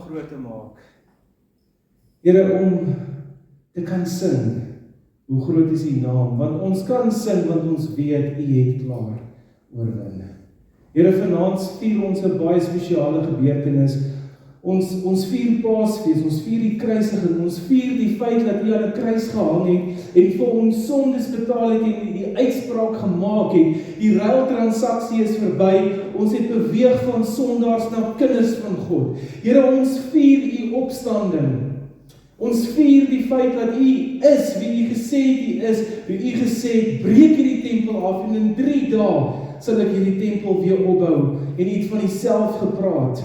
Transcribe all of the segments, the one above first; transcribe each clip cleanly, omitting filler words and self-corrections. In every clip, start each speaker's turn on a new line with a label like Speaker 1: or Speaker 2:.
Speaker 1: groot te maak. Here, om te kan sing, hoe groot is U naam, want ons kan sing, want ons weet U het klaar oorwin. Here, vanaand vier ons 'n baie spesiale gebeurtenis. Ons vier Paasfees, ons vier die kruisiging, ons vier die feit dat U aan 'n kruis gehang het en vir ons sondes betaal het en die uitspraak gemaak het. Die ruiltransaksie is verby. Ons het beweeg van sondaars na kinders van God. Here, ons vier U opstanding. Ons vier die feit dat U is wie U gesê het U is, wie U gesê het, breek hierdie tempel af en in 3 dae sal ek hierdie tempel weer opbou. En U het van Uself gepraat.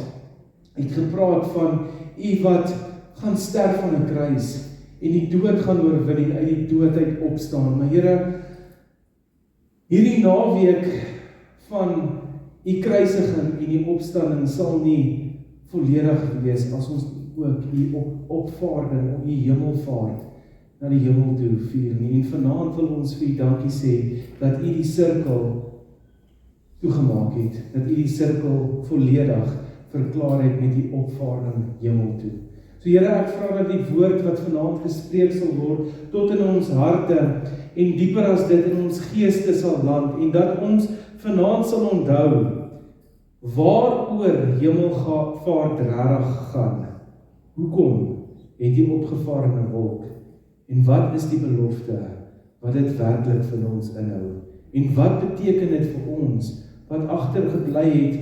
Speaker 1: U het gepraat van U wat gaan sterf aan 'n kruis en die dood gaan oorwin en uit die dood uit opstaan. Maar Here, hierdie naweek van U kruisiging en die opstanding sal nie volledig wees as ons ook U opvaarding, U hemelvaart na die hemel toe vier nie. En vanaand wil ons vir U dankie sê dat U die sirkel toegemaak het, dat U die sirkel volledig verklaar het met die opvaarding hemel toe. So Here, ek vra dat die woord wat vanaand gespreek sal word, tot in ons harte en dieper as dit in ons geeste sal land, en dat ons vanaand sal onthou waaroor hemelvaart regtig gaan. Hoekom het U opgevaar in 'n wolk? En wat is die belofte wat dit werklik vir ons inhou? En wat beteken dit vir ons wat agtergebly het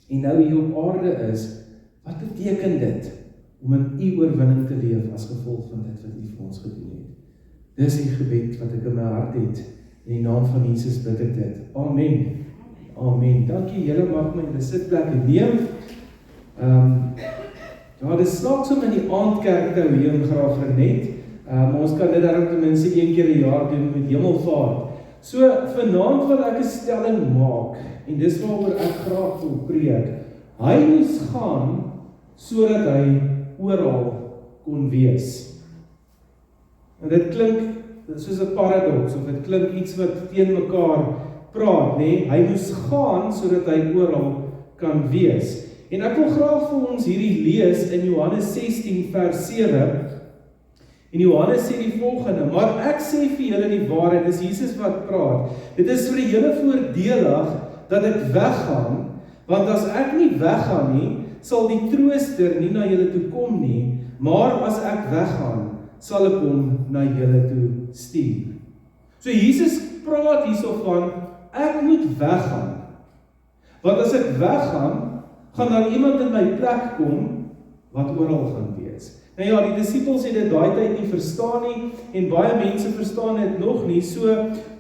Speaker 1: en nou hier op aarde is? Wat beteken dit om in U oorwinning te leef as gevolg van dit wat U vir ons gedoen het? Dis die gebed wat ek in my hart het. In die naam van Jesus bid ek dit. Amen. Amen. Dankie, julle mag my in die sitplekke neem. Ja, dit slaap so in die aandkerk nou hier in Graaf-Reinet. Maar ons kan dit daarom ten minste 1 keer 'n jaar doen met hemelvaart. So, vanaand wil ek 'n stelling maak, en dis waaroor ek graag wil preek. Hy moes gaan, sodat hy oral kon wees. En dit klink soos 'n paradoks, of dit klink iets wat teen mekaar praat, nee? Hy moes gaan, sodat hy oral kan wees. En ek wil graag vir ons hierdie lees in Johannes 16 vers 7. En Johannes sê die volgende: maar ek sê vir julle die waarheid, dis Jesus wat praat. Dit is vir julle voordelig dat ek weggaan, want as ek nie weggaan nie, sal die trooster nie na julle toe kom nie, maar as ek weggaan, sal ek hom na julle toe stuur. So Jesus praat hierso van, ek moet weggaan. Want as ek weggaan, gaan daar iemand in my plek kom, wat oral gaan wees. Nou ja, die disippels het dit daai tyd nie verstaan nie, en baie mense verstaan dit nog nie, so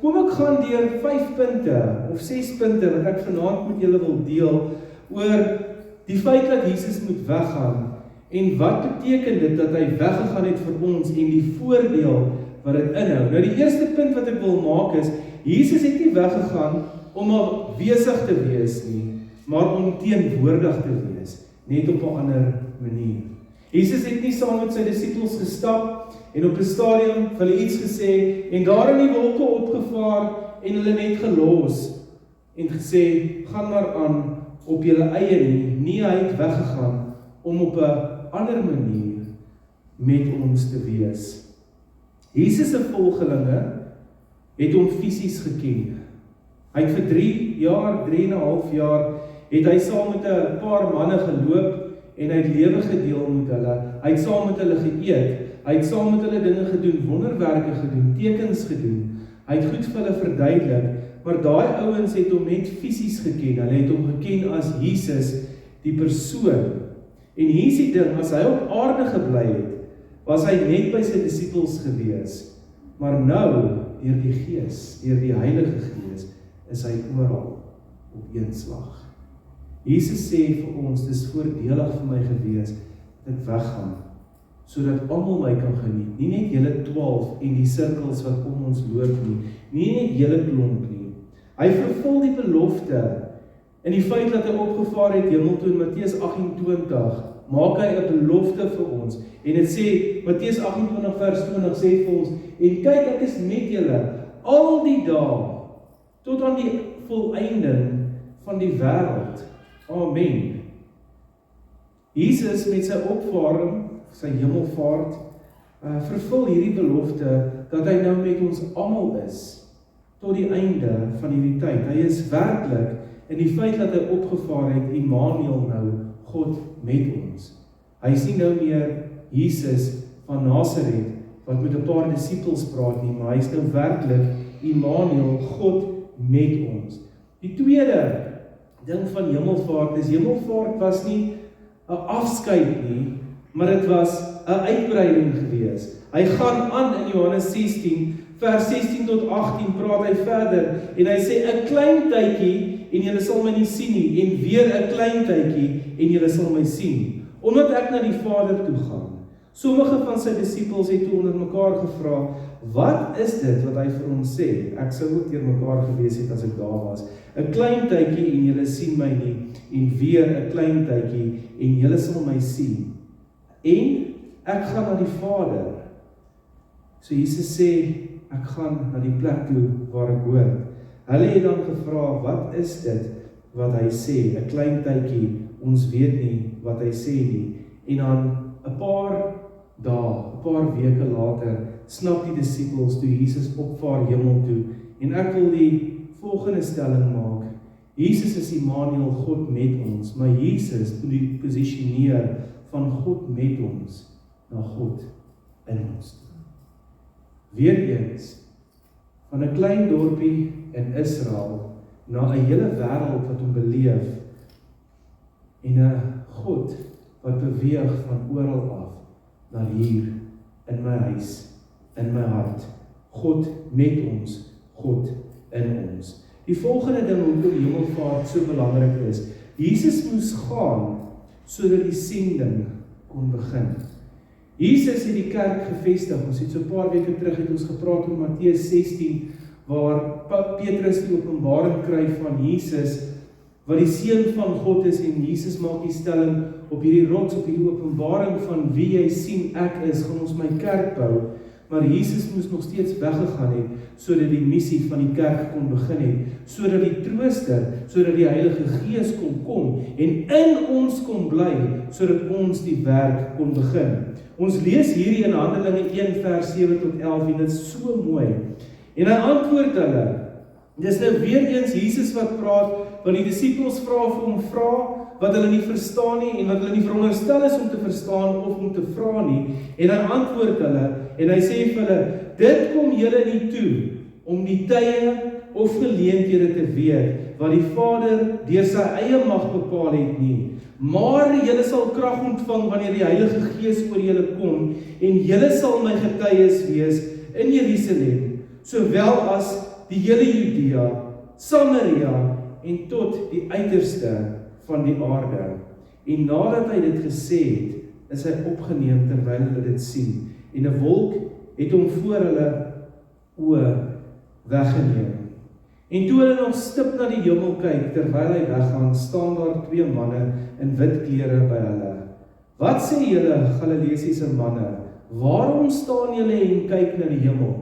Speaker 1: kom ek gaan deur 5 punte, of 6 punte, wat ek vanaand met julle wil deel, oor die feit dat Jesus moet weggaan, en wat beteken dit dat hy weggegaan het vir ons, en die voordeel wat dit inhou. Nou die eerste punt wat ek wil maak is, Jesus het nie weggegaan om afwesig te wees nie, maar om teenwoordig te wees, net op 'n ander manier. Jesus het nie saam met sy disippels gestap en op 'n stadium vir hulle iets gesê en daar in die wolke opgevaar en hulle net gelos en gesê, gaan maar aan op julle eie nie. Nee, hy het weggegaan om op 'n ander manier met ons te wees. Jesus se volgelinge het hom fisies geken. Hy het vir 3,5 jaar het hy saam met 'n paar manne geloop en hy het lewe gedeel met hulle. Hy het saam met hulle geëet. Hy het saam met hulle dinge gedoen, wonderwerke gedoen, tekens gedoen. Hy het goed vir hulle verduidelik, maar daai ouens het hom net fisies geken. Hulle het hom geken as Jesus, die persoon. En hier is die ding, as hy op aarde gebly het, was hy net by sy disippels gewees. Maar nou, deur die Gees, deur die Heilige Gees, is hy oral op een slag. Jesus sê vir ons, dis voordelig vir my gewees, dat ek weggaan, sodat almal my kan geniet. Nie net julle 12 en die sirkels wat om ons loop nie, nie net julle klomp nie. Hy vervul die belofte, in die feit dat hy opgevaar het hemel toe in Matteus 28, maak hy 'n belofte vir ons. En dit sê, Matteus 28 vers 20 sê vir ons, en kyk, ek is met julle al die dae, tot aan die volëinding van die wêreld. Amen. Jesus met sy opvaring, sy hemelvaart, vervul hierdie belofte dat hy nou met ons almal is, tot die einde van hierdie tyd. Hy is werklik, in die feit dat hy opgevaar het, Immanuel nou, God met ons. Hy is nie nou meer Jesus van Nazareth, wat met 'n paar disippels praat nie, maar hy is nou werklik Immanuel, God met ons. Die tweede ding van hemelvaart is, hemelvaart was nie 'n afskeid nie, maar dit was 'n uitbreiding gewees. Hy gaan aan in Johannes 16, vers 16 tot 18, praat hy verder, en hy sê, 'n klein tydjie, en julle sal my nie sien nie, en weer 'n klein tydjie, en julle sal my sien, omdat ek na die Vader toe gaan. Sommige van sy disippels het toe onder mekaar gevra, wat is dit wat hy vir ons sê? Ek sou ook deur mekaar gewees het as ek daar was. 'n klein tydjie en julle sien my nie, en weer 'n klein tydjie en julle sal my sien. En ek gaan na die Vader. So Jesus sê, ek gaan na die plek toe waar ek hoort. Hulle het dan gevra, wat is dit wat hy sê? 'n klein tydjie, ons weet nie wat hy sê nie. En dan 'n paar dae, 'n paar weke later, snap die disippels toe Jesus opvaar hemel toe. En ek wil die volgende stelling maak. Jesus is Immanuel, God met ons, maar Jesus posisioneer van God met ons na God in ons toe. Weereens, van 'n klein dorpie in Israel na 'n hele wêreld wat hom beleef, en 'n God wat beweeg van oral af na hier in my huis, in my hart. God met ons, God in ons. Die volgende ding hoekom hemelvaart so belangrik is, Jesus moes gaan sodat die sending kon begin. Jesus het die kerk gevestig. Ons het so 'n paar weke terug het ons gepraat oor Matteus 16, waar Petrus die openbaring kry van Jesus, wat die seun van God is, en Jesus maak die stelling, op hierdie rots, op hierdie openbaring van wie jy sien ek is, gaan ons my kerk bou. Maar Jesus moes nog steeds weggegaan het, sodat die missie van die kerk kon begin het, sodat die trooster, sodat die Heilige Gees kon kom, en in ons kon bly, sodat ons die werk kon begin. Ons lees hierdie in Handelinge 1 vers 7 tot 11, en dit is so mooi. En hy antwoord hulle, dis nou weer eens Jesus wat praat, want die disippels vra vir hom wat hulle nie verstaan nie, en wat hulle nie veronderstel is om te verstaan of om te vra nie, en hy antwoord hulle, en hy sê vir hulle, dit kom julle nie toe, om die tye of geleenthede te weet, wat die Vader deur sy eie mag bepaal het nie, maar julle sal krag ontvang wanneer die Heilige Gees oor julle kom, en julle sal my getuies wees in Jerusalem, sowel as die hele Judea, Samaria, en tot die uiterste van die aarde. En nadat hy dit gesê het, is hy opgeneem terwyl hulle dit sien, en 'n wolk het hom voor hulle oë weggeneem. En toe hulle nog stip na die hemel kyk, terwyl hy weggaan, staan daar 2 manne in wit klere by hulle. Wat sê julle, Galileese manne? Waarom staan julle en kyk na die hemel?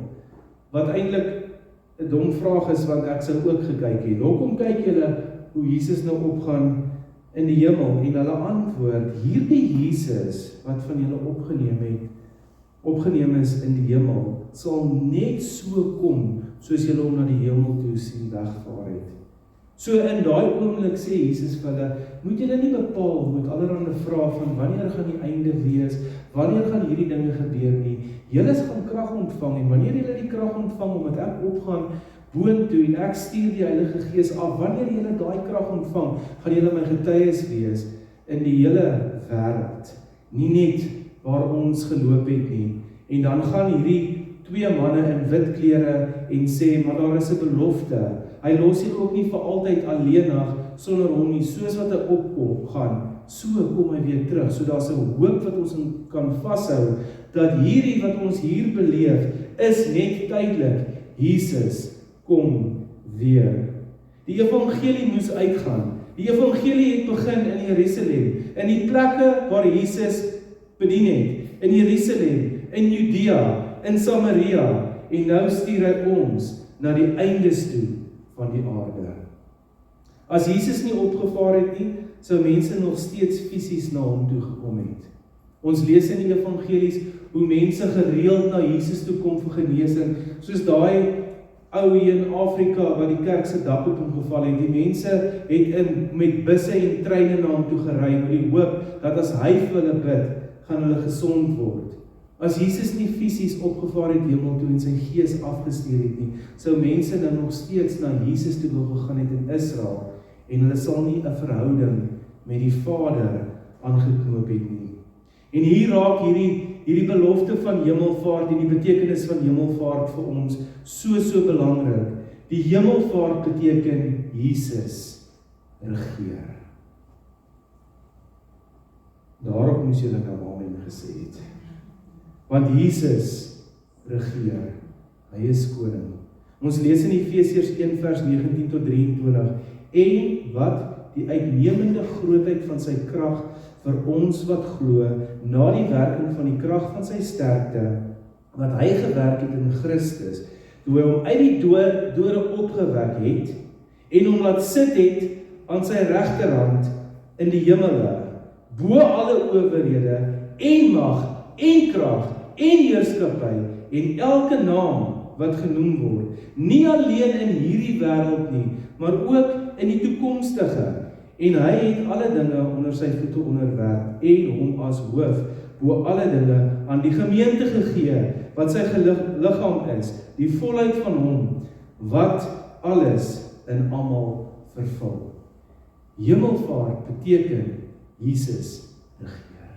Speaker 1: Wat eintlik 'n dom vraag is, want ek sou ook gekyk het. Hoekom kyk julle hoe Jesus nou opgaan in die hemel? En hulle antwoord, hierdie Jesus wat van julle opgeneem is in die hemel, sal net so kom, soos julle hom na die hemel toe sien wegvaar het. So in daai oomblik sê Jesus vir hulle, moet julle nie bepaal met allerhande vrae van wanneer gaan die einde wees, wanneer gaan hierdie dinge gebeur nie. Julle gaan krag ontvang, en wanneer julle die krag ontvang, omdat ek opgaan boontoe en ek stuur die Heilige Gees af, wanneer julle daai krag ontvang, gaan julle my getuies wees in die hele wêreld, nie net waar ons geloop het nie. En dan gaan hierdie 2 manne in wit klere en sê, maar daar is 'n belofte. Hy los hier ook nie vir altyd alleenig sonder hom nie, soos wat hy opkom gaan, so kom hy weer terug. So daar's 'n hoop wat ons kan vashou, dat hierdie wat ons hier beleef, is net tydelik. Jesus kom weer. Die evangelie moes uitgaan. Die evangelie het begin in Jerusalem, in die plekke waar Jesus bedien het, in Jerusalem, in Judea, in Samaria, en nou stuur hy ons na die eindes toe van die aarde. As Jesus nie opgevaar het nie, sou mense nog steeds fisies na hom toe gekom het. Ons lees in die evangelies hoe mense gereeld na Jesus toe kom vir genesing, soos daai ou in Afrika wat die kerk se dak op hom geval het. Die mense het met busse en treine na hom toe gery met die hoop dat as hy vir hulle bid, gaan hulle gesond word. As Jesus nie fisies opgevaar het hemel toe en sy gees afgestuur het nie, sou mense dan nog steeds na Jesus toe wil gegaan het in Israel en hulle sal nie 'n verhouding met die Vader aangeknoop het nie. En hier raak hierdie belofte van hemelvaart en die betekenis van hemelvaart vir ons so belangrik. Die hemelvaart beteken Jesus regeer. Daarop moes julle nou amen gesê het. Want Jesus regeer. Hy is koning. Ons lees in Efesiërs 1 vers 19 tot 23. En wat die uitnemende grootheid van sy krag vir ons wat glo, na die werking van die krag van sy sterkte, wat hy gewerk het in Christus, toe hy hom uit die dode opgewek het, en hom laat sit het aan sy regterhand in die hemele, bo alle owerhede, en mag, en krag, en heerskappy, en elke naam wat genoem word, nie alleen in hierdie wêreld nie, maar ook in die toekomstige. En hy het alle dinge onder sy voete onderwerp en hom as hoof bo alle dinge aan die gemeente gegee, wat sy liggaam is, die volheid van hom, wat alles in almal vervul. Hemelvaart beteken Jesus regeer.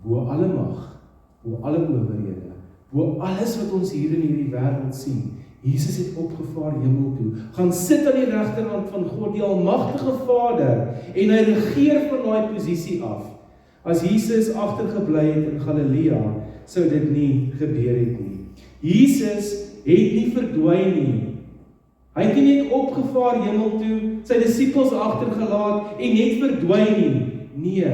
Speaker 1: Bo alle mag, bo alle owerhede, bo alles wat ons hier in hierdie wêreld sien. Jesus het opgevaar hemel toe, gaan sit aan die regterhand van God, die almagtige Vader, en hy regeer van daai posisie af. As Jesus agtergebly het in Galilea, sou dit nie gebeur het nie. Jesus het nie verdwyn nie. Hy het nie net opgevaar hemel toe, sy disippels agtergelaat en net verdwyn nie. Nee,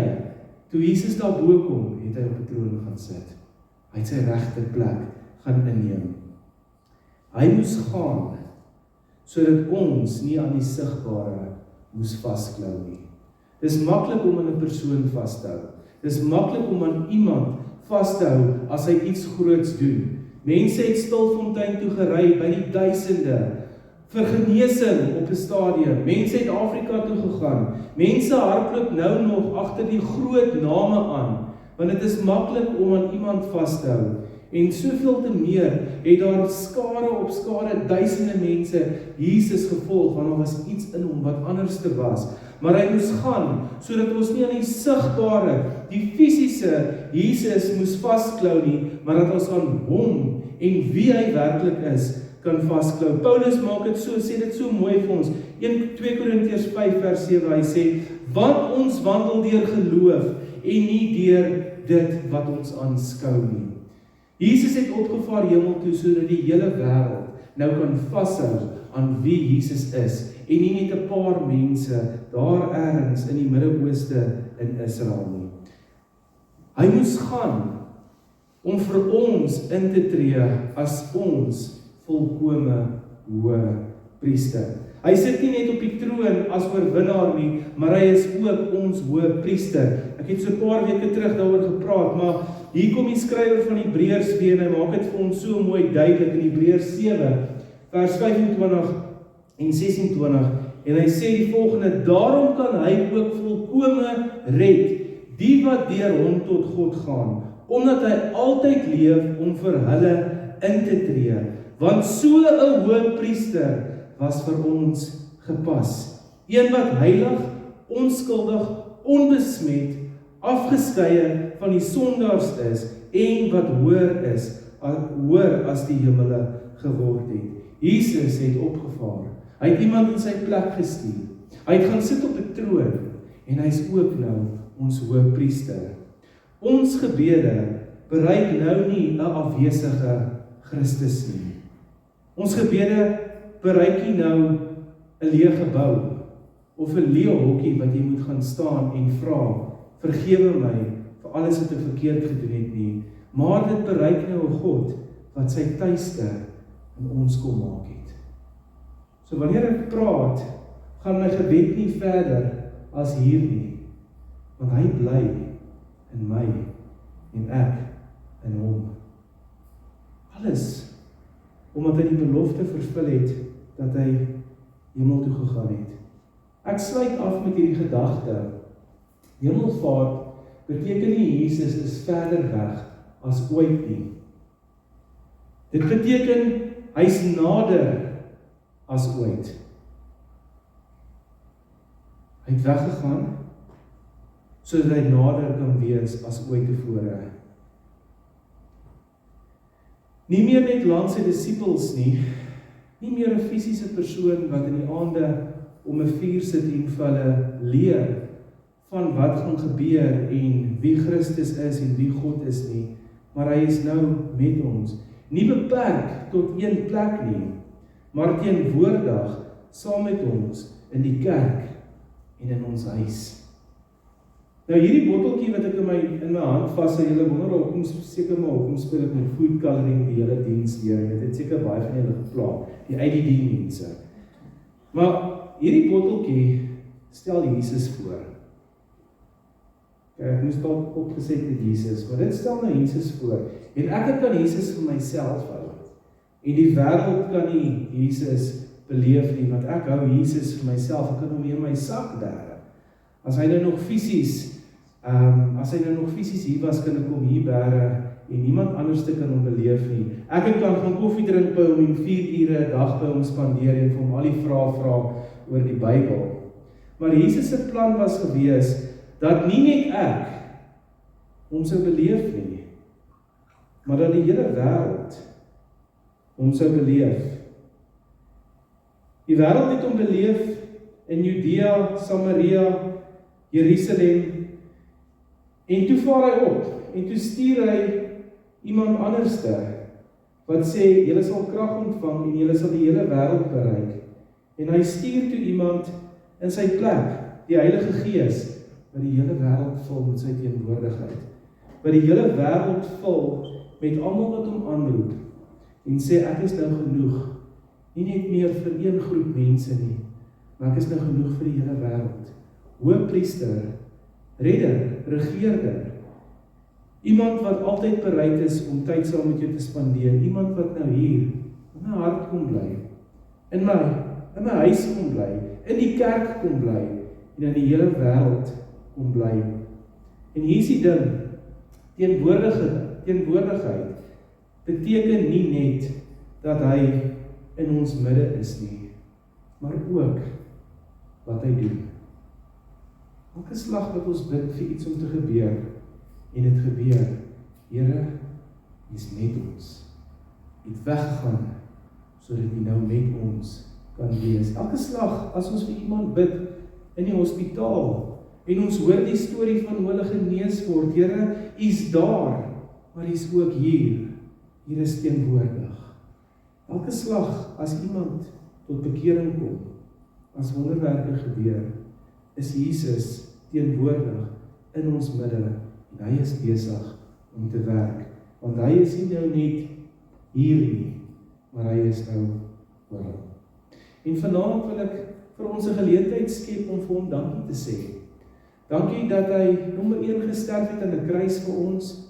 Speaker 1: toe Jesus daarbo kom, het hy op die troon gaan sit. Hy het sy regterplek gaan inneem. Hy moes gaan, sodat ons nie aan die sigbare moes vasklou nie. Dis maklik om aan 'n persoon vas te hou. Dis maklik om aan iemand vas te hou as hy iets groots doen. Mense het Stilfontein toe gery by die duisende vir genesing op 'n stadium. Mense het Afrika toe gegaan. Mense hardloop nou nog agter die groot name aan, want dit is maklik om aan iemand vas te hou. En soveel te meer het daar skare op skare, duisende mense Jesus gevolg, want daar was iets in hom wat anders te was. Maar hy moes gaan, sodat ons nie aan die sigbare, die fisiese Jesus moes vasklou nie, maar dat ons aan hom en wie hy werklik is, kan vasklou. Paulus maak dit so, sê dit so mooi vir ons. 2 Korintiërs 5 vers 7, hy sê, want ons wandel deur geloof en nie deur dit wat ons aanskou nie. Jesus het opgevaar hemel toe, sodat die hele wêreld nou kan vashou aan wie Jesus is, en nie net 'n paar mense daar ergens in die Midde-Ooste in Israel nie. Hy moes gaan om vir ons in te tree as ons volkome hoë priester. Hy sit nie net op die troon as oorwinnaar nie, maar hy is ook ons hoë priester. Ek het so 'n paar weke terug daaroor gepraat, maar hier kom die skrywer van Hebreërs weer en hy maak dit vir ons so mooi duidelik in Hebreërs 7 vers 25 en 26 en hy sê die volgende: daarom kan hy ook volkome red die wat deur hom tot God gaan, omdat hy altyd leef om vir hulle in te tree, want so 'n hoë priester was vir ons gepas, een wat heilig, onskuldig, onbesmet, afgeskeie van die sondaars is, en wat hoër as die hemele geword het. Jesus het opgevaar. Hy het iemand in sy plek gestuur. Hy het gaan sit op 'n troon, en hy is ook nou ons hoëpriester. Ons gebede bereik nou nie 'n afwesige Christus nie. Ons gebede bereik nie nou 'n leë gebou, of 'n leë hokkie wat jy moet gaan staan en vra, vergewe my vir alles wat ek verkeerd gedoen het nie, maar dit bereik nou 'n God wat sy tuiste in ons kom maak het. So wanneer ek praat, gaan my gebed nie verder as hier nie, want hy bly in my en ek in hom. Alles, omdat hy die belofte vervul het, dat hy hemel toe gegaan het. Ek sluit af met hierdie gedagte. Hemelvaart beteken nie Jesus is verder weg as ooit nie. Dit beteken hy's nader as ooit. Hy het weggegaan, sodat hy nader kan wees as ooit tevore. Nie meer net langs sy disippels nie meer 'n fisiese persoon wat in die aande om 'n vuur sit en vir hulle leer van wat gaan gebeur en wie Christus is en wie God is nie, maar hy is nou met ons. Nie beperk tot een plek nie, maar teenwoordig saam met ons in die kerk en in ons huis. Nou hierdie botteltjie wat ek in my hand vashou, julle wonder hoekom seker maar hoekom speel ek met food coloring die hele diens deur. Dit het seker baie van julle gepla, die IDD mense. Maar hierdie botteltjie stel Jesus voor. Ek moes dalk opgeset met Jesus, maar dit stel nou Jesus voor. En ek kan Jesus vir myself hou. En die wêreld kan nie Jesus beleef nie, want ek hou Jesus vir myself. Ek kan hom in my sak bære. As hy nou nog fisies hier was, kan ek hom hier bære en niemand anders te kan hom beleef nie. Ek kan gaan koffie drink by hom en 4 ure 'n dag by hom spandeer en vir hom al die vrae vra oor die Bybel. Maar Jesus se plan was gewees dat nie net ek hom sou beleef nie, maar dat die hele wêreld hom sou beleef. Die wêreld het hom beleef in Judea, Samaria, Jerusalem, en toe vaar hy op, en toe stuur hy iemand anderste, wat sê, julle sal krag ontvang, en julle sal die hele wêreld bereik. En hy stuur toe iemand in sy plek, die Heilige Gees, wat die hele wêreld vul met sy teenwoordigheid. Wat die hele wêreld vul met almal wat hom aanroep, en sê, ek is nou genoeg, nie net meer vir een groep mense nie, maar ek is nou genoeg vir die hele wêreld. Hoëpriester, redder, regeerder, iemand wat altyd bereid is om tyd saam met jou te spandeer, iemand wat nou hier in my hart kom bly, in my huis kom bly, in die kerk kom bly, en in die hele wêreld kom bly. En hier is die ding, teenwoordigheid beteken nie net dat hy in ons midde is nie, maar ook wat hy doen. Elke slag wat ons bid vir iets om te gebeur, en het gebeur, Here, hy is met ons. Hy het weggegaan, sodat hy nou met ons kan wees. Elke slag, as ons vir iemand bid in die hospitaal, en ons hoor die storie van hoe hulle genees word, Here, hy is daar, maar hy is ook hier is teenwoordig. Elke slag, as iemand tot bekering kom, as wonderwerke gebeur, is Jesus teenwoordig in ons midde, en hy is besig om te werk, want hy is nie nou net hier nie, maar hy is nou oral. En vanaand wil ek vir ons 'n geleentheid skep om vir hom dankie te sê. Dankie dat hy nommer 1 gesterf het aan 'n kruis vir ons,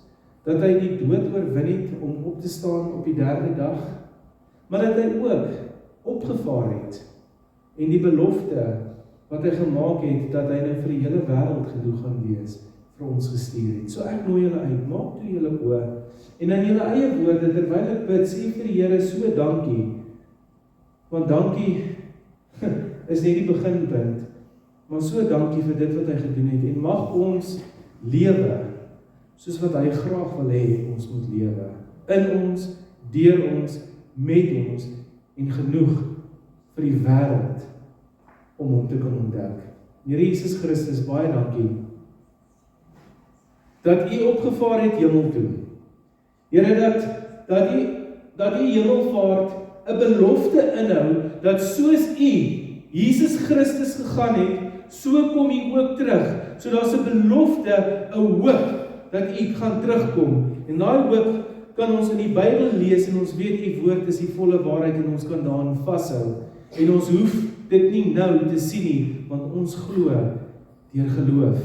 Speaker 1: dat hy die dood oorwin het om op te staan op die 3de dag, maar dat hy ook opgevaar het, en die belofte wat hy gemaak het, dat hy nou vir die hele wêreld genoeg gaan wees, vir ons gestuur het. So ek nooi julle uit, maak toe julle oë, en in julle eie woorde, terwyl ek bid, sê vir die Here so dankie, want dankie is net die beginpunt, maar so dankie vir dit wat hy gedoen het, en mag ons lewe, soos wat hy graag wil hê, ons moet lewe, in ons, deur ons, met ons, en genoeg vir die wêreld, om hom te kan ontdek. Here Jesus Christus, baie dankie, dat u opgevaar het hemel toe. Here, dat u hemelvaart 'n belofte inhou, dat soos u Jesus Christus gegaan het, so kom u ook terug. So daar's 'n belofte, 'n hoop, dat u gaan terugkom. En daai hoop kan ons in die Bybel lees, en ons weet u woord is die volle waarheid, en ons kan daarin vashou. En ons hoef dit nie nou te sien nie, want ons glo deur geloof.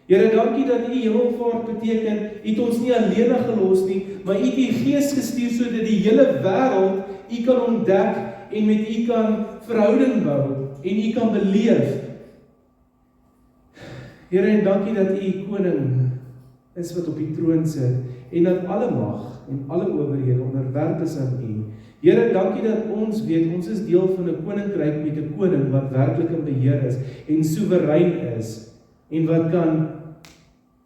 Speaker 1: Here, dankie dat U hemelvaart beteken, U het ons nie alleen gelos nie, maar U het U Gees gestuur sodat die hele wêreld U kan ontdek en met U kan verhouding bou en U kan beleef. Here, en dankie dat U koning is wat op die troon sit en dat alle mag en alle owerhede onderwerp is aan U. Here, dankie dat ons weet, ons is deel van 'n koninkryk met 'n koning wat werklik in beheer is en soewerein is en wat kan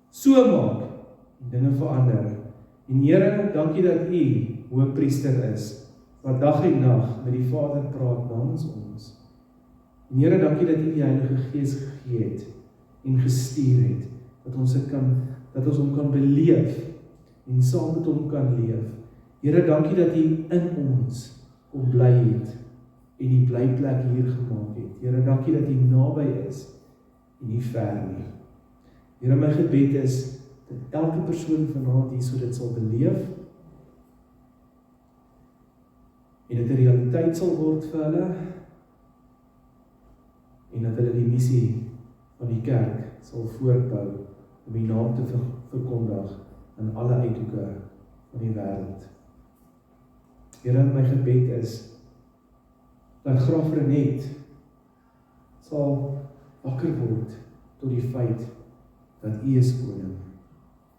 Speaker 1: so maak en dinge verander. En Here, dankie dat U Hoëpriester is wat dag en nag met die Vader praat namens ons. En Here, dankie dat U die Heilige Gees gegee het en gestuur het, dat ons hom kan beleef en saam met hom kan leef. Here, dankie dat U in ons kom bly het en die blyplek hier gemaak het. Here, dankie dat U naby is en nie ver nie. Here, my gebed is dat elke persoon vanaand hierso dit sal beleef en dit 'n realiteit sal word vir hulle en dat hulle die missie van die kerk sal voortbou om die naam te verkondig in alle uithoeke van die wêreld. Here, my gebed is dat Graaff-Reinet sal wakker word tot die feit dat U is koning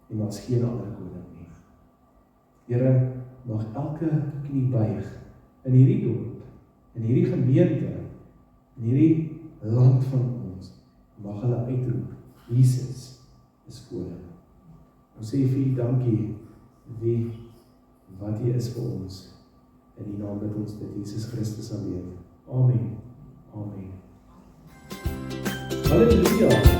Speaker 1: en daar's geen ander koning nie. Here, mag elke knie buig in hierdie dorp, in hierdie gemeente, in hierdie land van ons, mag hulle uitroep, Jesus is koning. Ons sê vir U dankie, wie wat U is vir ons, in die naam dat ons dit Jesus Christus alleen. Amen. Amen. Halleluja.